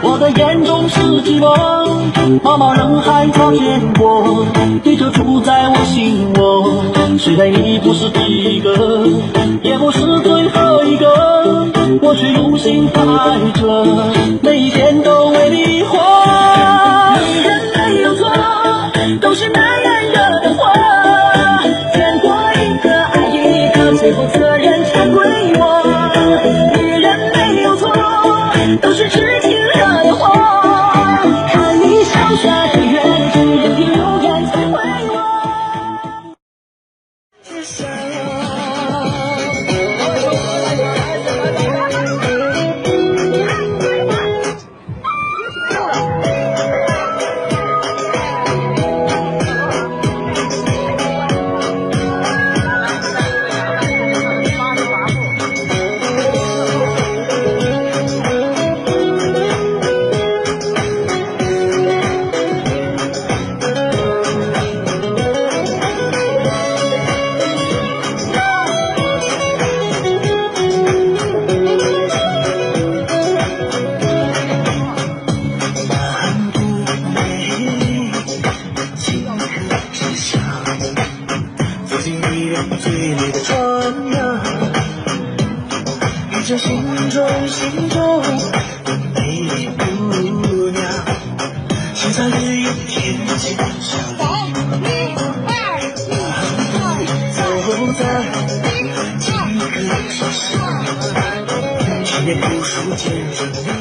我的眼中是寂寞，茫茫人海找见我，你就住在我心窝。虽然你不是第一个，也不是最后一个，我却用心爱着，每一天都为你活。女人没有错，都是男人惹的祸。见过一个爱一个，最后责任全归我。女人没有错，都是痴情惹的祸，看你潇洒的远，只任凭流言摧毁我。最美的妆样，遇见心中的美丽姑娘，现在日夜天天想你，走在几个城市，千年古树见证你。